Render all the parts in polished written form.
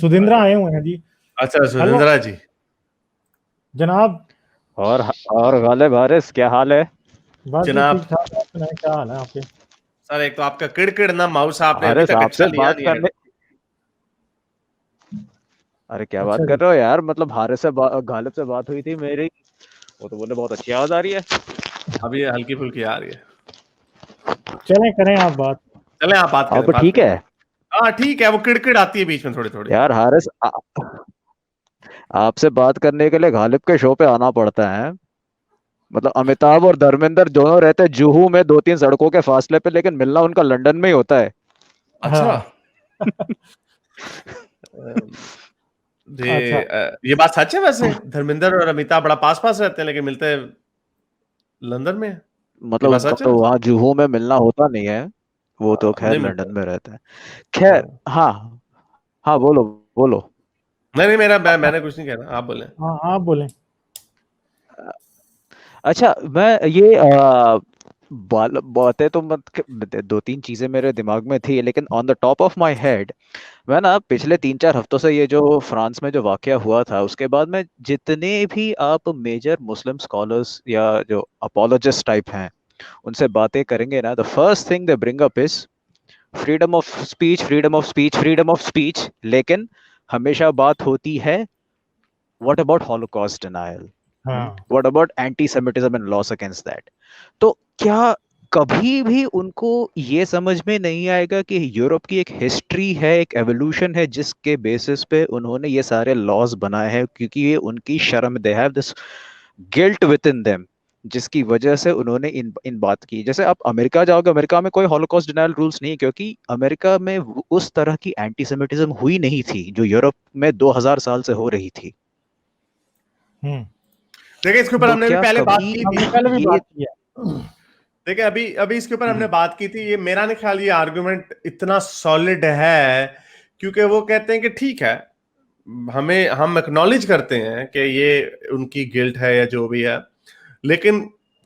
सुधिंद्रा आए हुए हैं जी। अच्छा हेलो सुरेंद्रा जी, जनाब। और गालिब हारिस, क्या हाल है? बस जी ठीक जनाब। ठाक। आप सुनाएं, क्या हाल है आपके? सर एक तो आपका किड़किड़ ना माउस आपने अभी हारिस, तक अच्छा आपसे लिया बात नहीं है। करने। अरे क्या बात अच्छा कर जी। रहे हो यार, मतलब हारिस से गालिब से बात हुई थी मेरी, वो तो बोले बहुत अच्छी आवाज आ रही है। अभी हल्की फुल्की आ रही है। चलें करें आप बात। चलें आप बात करें, अब बात ठीक करें। है हाँ ठीक है, वो किड़किड़ आती है बीच में थोड़ी थोड़ी। यार हारिस, आपसे बात करने के लिए गालिब के शो पे आना पड़ता है। मतलब अमिताभ और धर्मेंद्र दोनों रहते हैं जुहू में, 2-3 सड़कों के फासले पे, लेकिन मिलना उनका लंदन में ही होता है। अच्छा। हाँ। अच्छा। ये बात सच है वैसे, धर्मेंद्र और अमिताभ बड़ा पास पास रहते हैं लेकिन मिलते हैं लंदन में। ये मतलब बात उनका सच है तो वैसे? वहाँ जुहू में मिलना होता नहीं है, वो तो खैर नहीं मिलता। लंदन में रहता है। खैर, हाँ। हाँ। हाँ, बोलो बोलो। नहीं नहीं, मैंने कुछ नहीं कह रहा, आप बोले। हाँ आप बोलें। अच्छा, मैं ये बातें तो मत 2-3 चीजें मेरे दिमाग में थी, लेकिन on the top of my head, मैं ना पिछले 3-4 हफ्तों से ये जो फ्रांस में जो वाकया हुआ था, उसके बाद में जितने भी आप मेजर मुस्लिम स्कॉलर्स या जो अपोलोजिस्ट टाइप हैं उनसे बातें करेंगे ना, the first thing they bring up is freedom of speech, freedom of speech, freedom of speech. लेकिन हमेशा बात होती है, व्हाट अबाउट हॉलोकॉस्ट डिनायल, हाँ। What about anti Semitism and loss against that. तो क्या कभी भी उनको ये समझ में नहीं आएगा कि यूरोप की एक हिस्ट्री है, एक एवोल्यूशन है, जिसके बेसिस पे उन्होंने ये सारे लॉज बनाए हैं, क्योंकि ये उनकी शर्म, they have this guilt with in them, जिसकी वजह से उन्होंने इन इन बात की। जैसे आप अमेरिका जाओगे, अमेरिका में कोई हॉलोकॉस्ट डिनायल रूल्स नहीं, क्योंकि अमेरिका में उस तरह की एंटीसेमिटिज्म हुई नहीं थी जो यूरोप में 2000 साल से हो रही थी। हम्म। देखिए इसके ऊपर तो हमने भी क्या पहले बात कभी की थी। हमने पहले भी ये बात किया। देखिए अभी अभी इसके ऊपर हमने हम्म, बात की थी, ये मेरा नहीं ख्याल ये आर्गुमेंट इतना सॉलिड है, क्योंकि वो कहते हैं कि ठीक है, हम एक्नॉलेज करते हैं कि ये उनकी गिल्ट है या जो भी है, लेकिन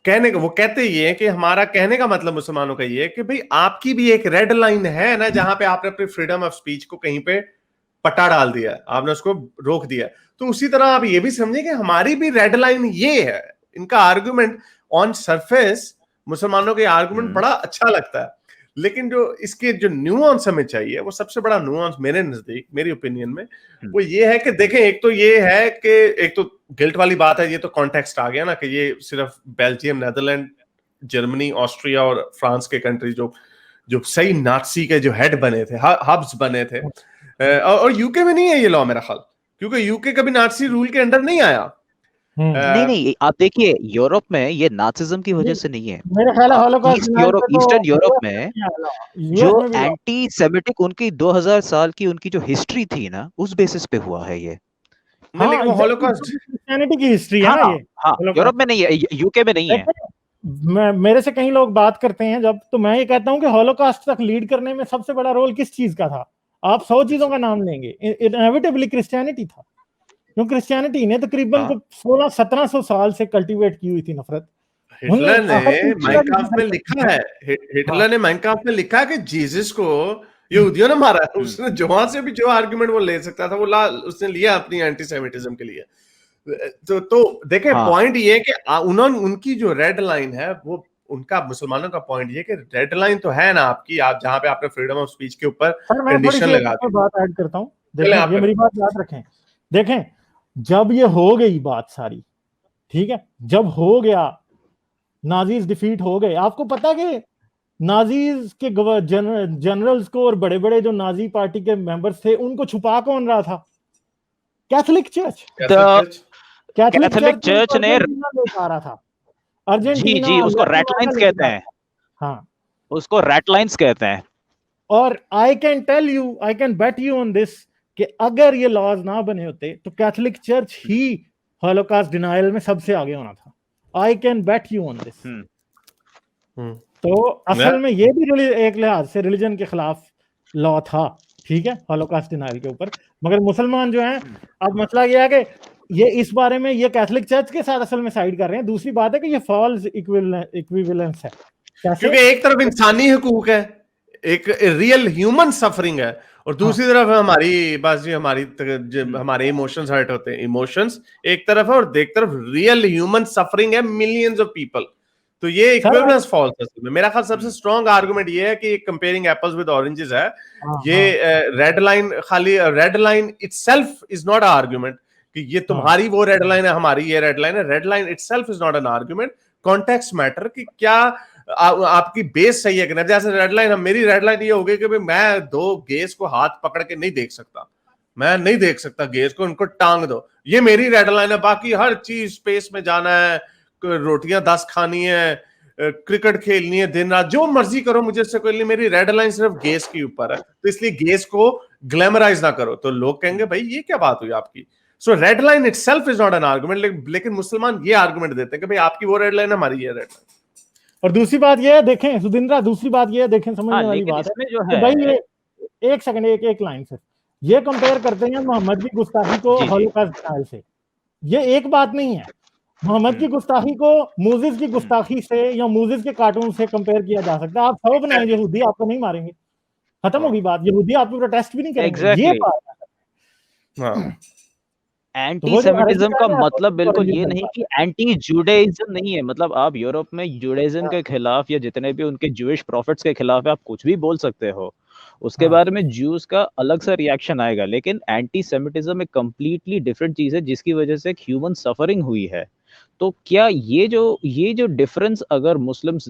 कहने का वो कहते ये है कि हमारा कहने का मतलब मुसलमानों का ये है कि भाई आपकी भी एक रेड लाइन है ना, जहां पे आपने अपनी फ्रीडम ऑफ स्पीच को कहीं पे पट्टा डाल दिया है, आपने उसको रोक दिया है। तो उसी तरह आप ये भी समझे कि हमारी भी रेड लाइन ये है। इनका आर्गुमेंट ऑन सरफेस मुसलमानों के आर्गुमेंट हम्म, बड़ा अच्छा लगता है, लेकिन जो इसके जो न्यूआंस हमें चाहिए, वो सबसे बड़ा न्यूआंस मेरे नजदीक, मेरी ओपिनियन में, हम्म, वो ये है कि देखें, एक तो ये है कि एक तो गिल्ट वाली बात है, ये तो कॉन्टेक्स्ट आ गया ना कि ये सिर्फ बेल्जियम, नेदरलैंड, जर्मनी, ऑस्ट्रिया और फ्रांस के कंट्री जो जो सही नाटसी के जो हेड बने थे, हब्स बने थे, और यूके में नहीं है ये लॉ मेरा ख्याल, क्योंकि यूके कभी नाटसी रूल के अंडर नहीं आया। नहीं नहीं, आप देखिए यूरोप में ये नाजिज्म की वजह नहीं, से नहीं है। मेरे ख्याल है हॉलोकॉस्ट ईस्ट डिनायल यूरोप, पे तो ईस्टर्न यूरोप यूएस में में भी आया, जो यूएस में भी लॉ। एंटी सेमिटिक उनकी 2000 साल की उनकी जो हिस्ट्री थी ना, उस बेसिस पे हुआ है ये। नहीं हाँ लेकिन वो एग्जैक्टली, हॉलोकॉस्ट। क्रिश्चियनिटी की हिस्ट्री है हाँ ना ये हाँ, यूरोप हॉलोकॉस्ट। में नहीं है, यूके में नहीं है। लेकिन मेरे से कई लोग बात करते हैं जब, तो मैं ये कहता हूं कि हॉलोकॉस्ट तक लीड करने में सबसे बड़ा रोल किस चीज का था? आप 100 चीजों का नाम लेंगे, इनएविटेबली क्रिश्चियनिटी था। क्यों? क्रिश्चियनिटी ने तकरीबन हाँ, 1600-1700 साल से कल्टीवेट की हुई थी नफरत। उन्हें हिटलर ने हर चीज माइन की काम्फ में करती लिखा थी। है, हाँ। हिटलर ने माइन काम्फ में लिखा है कि जीसस को यहूदियों ने मारा है। हम्म, उसने जहां से भी जो आर्गुमेंट वो ले सकता था वो ला उसने लिया अपनी एंटीसेमिटिज्म के लिए। तो देखें, हाँ। पॉइंट ये है कि उन्होंने उनकी जो रेड लाइन है, वो उनका मुसलमानों का पॉइंट ये कि रेड लाइन तो है ना आपकी, आप जहां पे आपने फ्रीडम ऑफ स्पीच के ऊपर सर मैं थोड़ी कंडीशन सी एक लगा दी। बात ऐड करता हूं। चले देखें, आप ये करें। मेरी बात याद रखें। देखें, जब ये हो गई बात सारी, ठीक है, जब हो गया, नाजीज डिफीट हो गए, आपको पता कि नाजीज के जनरल्स को और बड़े बड़े जो नाजी पार्टी के मेंबर्स थे उनको छुपा कौन रहा था? Catholic church. Catholic the church. Catholic Catholic church उनको चर्च ने, अर्जेंटीना लेकर आ रहा था। जी अर्जेंटीना, जी, उसको लैटिन रेड अमेरिका लाइंस लेके कहते जा हैं, रहा था। हाँ। उसको रेड लाइंस कहते हैं। और I can tell you, I can bet you on this, कि अगर ये लॉज ना बने होते तो कैथोलिक चर्च ही हॉलोकॉस्ट डिनायल में सबसे आगे होना था। I can bet you on this. Hmm, तो असल में ये भी एक लिहाज से रिलीजन के खिलाफ लॉ था, ठीक है, हॉलोकॉस्ट डिनायल के ऊपर। मगर मुसलमान जो हैं, अब मसला ये है कि ये इस बारे में ये कैथोलिक चर्च के साथ असल में साइड कर रहे हैं। दूसरी बात है कि ये फॉल्स इक्विवेलेंस है। कैसे? क्योंकि एक तरफ इंसानी हकूक है, एक रियल ह्यूमन सफरिंग है, और दूसरी तरफ हमारी बस जी हमारे इमोशंस हर्ट होते हैं। इमोशंस एक तरफ है और एक तरफ रियल ह्यूमन सफरिंग है, मिलियंस ऑफ पीपल। तो ये इक्विवेलेंस फॉल्स है इसमें। मेरा ख्याल सबसे स्ट्रॉन्ग आर्गुमेंट ये है कि कंपेयरिंग एप्पल्स विद ऑरेंजेस है। ये रेड लाइन, खाली red line itself is not a argument कि ये तुम्हारी वो रेड लाइन है, हमारी ये रेड लाइन है। Red line itself is not an argument. Context matter कि क्या आपकी बेस सही है कि नहीं। जैसे रेड लाइन, मेरी रेड लाइन ये होगी कि भाई मैं दो गेस को हाथ पकड़ के नहीं देख सकता, मैं नहीं देख सकता गेस को, उनको टांग दो, ये मेरी रेड लाइन है। बाकी हर चीज, स्पेस में जाना है, रोटियां 10 खानी है, क्रिकेट खेलनी है दिन रात, जो मर्जी करो, मुझे इससे कोई नहीं, मेरी रेड लाइन सिर्फ गेस के ऊपर है। तो इसलिए गेस को ग्लैमराइज ना करो। तो लोग कहेंगे भाई ये क्या बात हुई आपकी। So red line itself is not an argument, लेकिन मुसलमान ये आर्गुमेंट देते हैं कि भाई आपकी वो रेड लाइन है, हमारी ये रेड लाइन। और दूसरी बात ये है, देखें सुधिंद्रा, दूसरी बात ये है, देखें समझने वाली बात है जो है, भाई ये एक सेकंड, एक लाइन से ये कंपेयर करते हैं मोहम्मद की गुस्ताखी को हॉलोकॉस्ट डिनायल से। ये एक बात नहीं है। मोहम्मद की गुस्ताखी को मूजिज की गुस्ताखी से या मूजिज के कार्टून से कंपेयर किया जा सकता है। आप 100 बनाएं यहूदी, आपको नहीं मारेंगे, खत्म होगी बात। यहूदी आप पे प्रोटेस्ट भी नहीं करेंगे। ये बात है। एंटी सेमिटिज्म का मतलब बिल्कुल ये नहीं कि एंटी जुडाइज्म नहीं है। मतलब आप यूरोप में जुडाइज्म के खिलाफ या जितने भी उनके ज्यूइश प्रॉफिट्स के खिलाफ है, आप कुछ भी बोल सकते हो, उसके बारे में ज्यूज का अलग सा रिएक्शन आएगा। लेकिन एंटी सेमिटिज्म एक कंप्लीटली डिफरेंट चीज है जिसकी वजह से ह्यूमन सफरिंग हुई है। तो क्या ये जो डिफरेंस, अगर मुस्लिम्स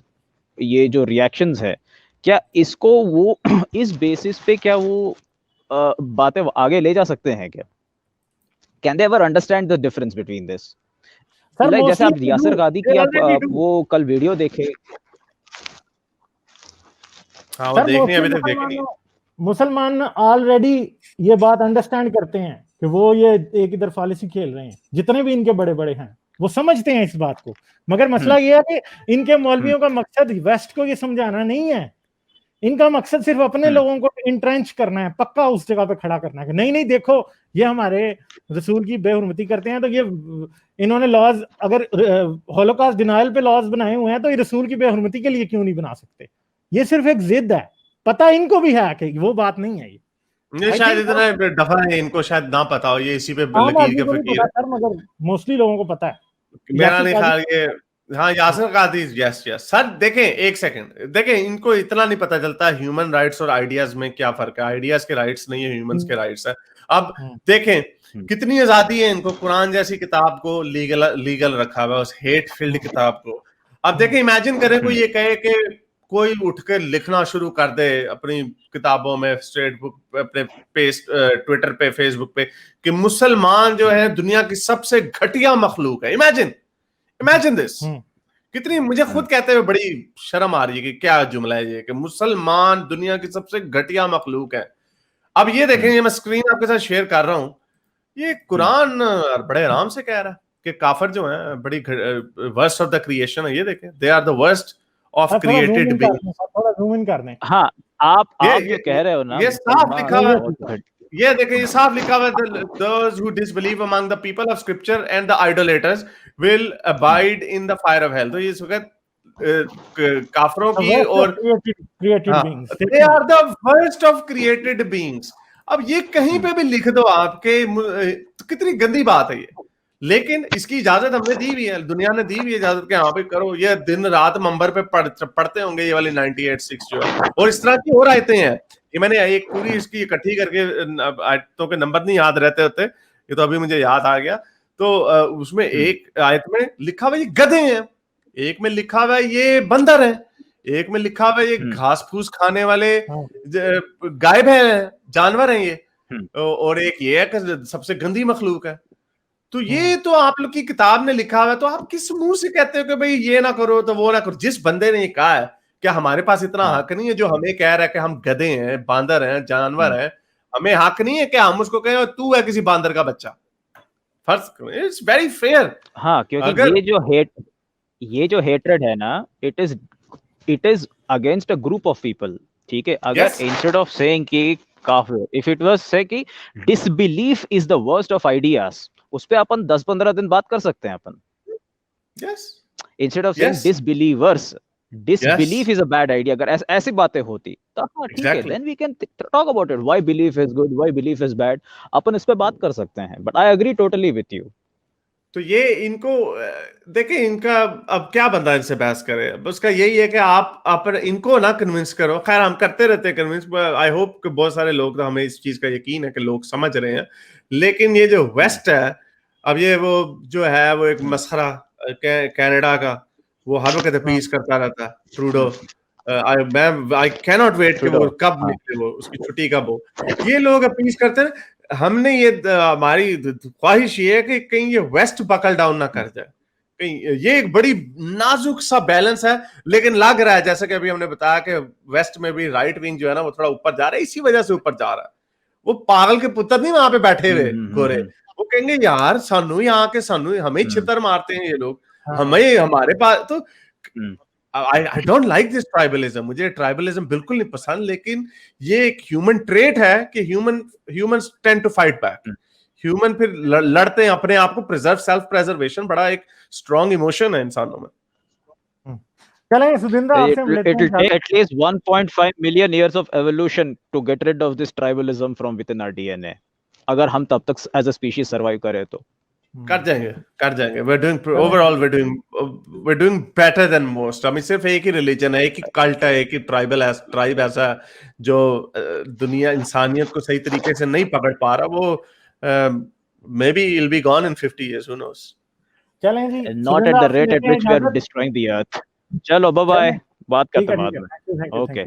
ये जो रिएक्शंस है, क्या इसको वो इस बेसिस पे क्या वो बातें आगे ले जा सकते हैं क्या? Can they ever understand the difference between this? Like जैसे आप यासिर गादी की आप वो कल वीडियो देखे, हाँ वो देखनी अभी तक देखनी। मुसलमान ऑलरेडी ये बात अंडरस्टैंड करते हैं कि वो ये एक इधर पॉलिसी खेल रहे हैं। जितने भी इनके बड़े बड़े हैं वो समझते हैं इस बात को। मगर मसला ये है कि इनके मौलवियों का मकसद वेस्ट को ये समझाना नहीं है। इनका मकसद सिर्फ अपने लोगों को इंट्रेंच करना है, पक्का उस जगह पे खड़ा करना है कि नहीं नहीं देखो ये हमारे रसूल की बेहुरमती करते हैं, तो ये इन्होंने लॉज, अगर हॉलोकॉस्ट डिनायल पे लॉज बनाए हुए हैं तो ये रसूल की बेहुरमती के लिए क्यों नहीं बना सकते। ये सिर्फ एक जिद है, पता इनको भी है कि वो बात नहीं है। ये शायद इतना दफा है, इनको शायद ना पता हो, ये इसी पे लकीर के फकीर है, मगर मोस्टली लोगों को पता है। मेरा नहीं ख्याल ये। हाँ यासिर कादी, यस यस सर। देखें एक सेकंड, देखें इनको इतना नहीं पता चलता ह्यूमन राइट्स और आइडियाज में क्या फर्क है। आइडियाज के राइट्स नहीं है, ह्यूमंस के राइट्स है। अब देखें कितनी आजादी है इनको, कुरान जैसी किताब को लीगल रखा हुआ है, उस हेट फिल्ड किताब को। अब देखें, इमेजिन करें कोई ये कहे कि कोई उठ के लिखना शुरू कर दे अपनी किताबों में, स्ट्रेट बुक अपने ट्विटर पे, फेसबुक पे, कि मुसलमान जो है दुनिया की सबसे घटिया मखलूक है। Imagine this. कितनी, मुझे खुद कहते हुए बड़ी शर्म आ रही है कि क्या जुमला है ये, कि मुसलमान दुनिया की सबसे घटिया मखलूक है। अब ये देखें, ये मैं स्क्रीन आपके साथ शेयर कर रहा हूं, ये कुरान बड़े आराम से कह रहा है कि काफिर जो है बड़ी वर्स्ट ऑफ द क्रिएशन है। ये देखें, they are the worst of created beings. थोड़ा जूम इन कर दें। हाँ, आप जो कह रहे हो ना, ये साफ लिखा हुआ, ये देखिए ये साफ लिखा हुआ है, those who disbelieve among the people of scripture and the idolaters will abide in the fire of hell। तो ये काफरों की और they are the worst of created beings। अब ये कहीं पे भी लिख दो आपके, तो कितनी गंदी बात है ये। लेकिन इसकी इजाजत हमने दी हुई है, दुनिया ने दी हुई है इजाजत के यहाँ पे करो। ये दिन रात मंबर पे पढ़ते होंगे ये वाली 98-6 जो है, और इस तरह की और आयतें हैं। ये मैंने एक पूरी इसकी इकट्ठी करके, आयतों के नंबर नहीं याद रहते होते, ये तो अभी मुझे याद आ गया। तो उसमें एक आयत में लिखा हुआ ये गधे हैं, एक में लिखा हुआ ये बंदर है, एक में लिखा हुआ ये घास फूस खाने वाले गायब हैं, जानवर हैं ये, और एक ये है कि सबसे गंदी मखलूक है। तो ये तो आप लोग की किताब ने लिखा हुआ है, तो आप किस मुंह से कहते हो कि भाई ये ना करो तो वो ना करो। जिस बंदे ने ये कहा है, क्या हमारे पास इतना हक नहीं है जो हमें कह रहा है कि हम गधे हैं, बांदर हैं, जानवर हैं? हमें हक नहीं है कि हम उसको कहें तू है किसी बांदर का बच्चा? First, it's very fair. हाँ, क्योंकि ये जो हेट्रेड है ना, it is against a group of people. ठीक है, अगर इंस्टेड ऑफ सेइंग कि काफिर, इफ इट वाज से कि disbelief is the worst of ideas, उस पे अपन 10-15 दिन बात कर सकते हैं अपन। Yes, instead of saying disbelievers, disbelief is a bad idea, अगर ऐसी बातें होती तो हाँ ठीक है, Exactly. Then we can talk about it, why belief is good, why belief is bad, अपन इस पे बात कर सकते हैं, but I agree totally with you. तो ये इनको देखिए, इनका अब क्या बंदा इनसे बहस करे, अब उसका यही है कि आप इनको ना कन्विंस करो। खैर हम करते रहते हैं कन्विंस, आई होप कि बहुत सारे लोग, तो हमें इस चीज का यकीन है कि लोग समझ रहे हैं। लेकिन ये जो वेस्ट है, अब ये वो जो है वो एक मसखरा कनाडा का, वो हर वक्त अपील करता रहता है ट्रूडो। आई कैनॉट वेट कि वो कब निकले, वो उसकी छुट्टी कब हो। ये लोग अपील करते हैं, हमने ये हमारी ख्वाहिश ये है कि कहीं ये वेस्ट बकल डाउन ना कर जाए, कहीं ये एक बड़ी नाजुक सा बैलेंस है। लेकिन लग रहा है जैसा कि अभी हमने बताया कि वेस्ट में भी राइट विंग जो है ना वो थोड़ा ऊपर जा रहा है, इसी वजह से ऊपर जा रहा है। वो पागल के पुत्र नहीं वहां पे बैठे हुए गोरे, वो कहेंगे यार सानू यहाँ के सानू हमें छितर मारते हैं ये लोग, हमें हमारे पास तो I don't like this tribalism. मुझे ट्राइबलिज्म बिल्कुल नहीं पसंद, लेकिन ये एक ह्यूमन ट्रेट है कि humans tend to fight back. Human फिर लड़ते हैं अपने आप को, प्रिजर्व, सेल्फ प्रेजर्वेशन बड़ा एक स्ट्रॉन्ग इमोशन है इंसानों में। चलें सुधिंद्र, आपसे हम लेते हैं, it will take at least 1.5 million years of evolution to get rid of this tribalism from within our DNA, अगर हम तब तक as a species survive करें तो। कर जाएंगे we're doing better than most। हमें सिर्फ एक ही रिलीजन है, एक ही कल्ट है, एक ही ट्राइब ऐसा जो दुनिया इंसानियत को सही तरीके से नहीं पकड़ पा रहा। वो maybe it'll be gone in 50 years, who knows। चलें जी, not at the rate at which we are destroying the earth। चलो बाय बाय, बात करते हैं बाद में। ओके।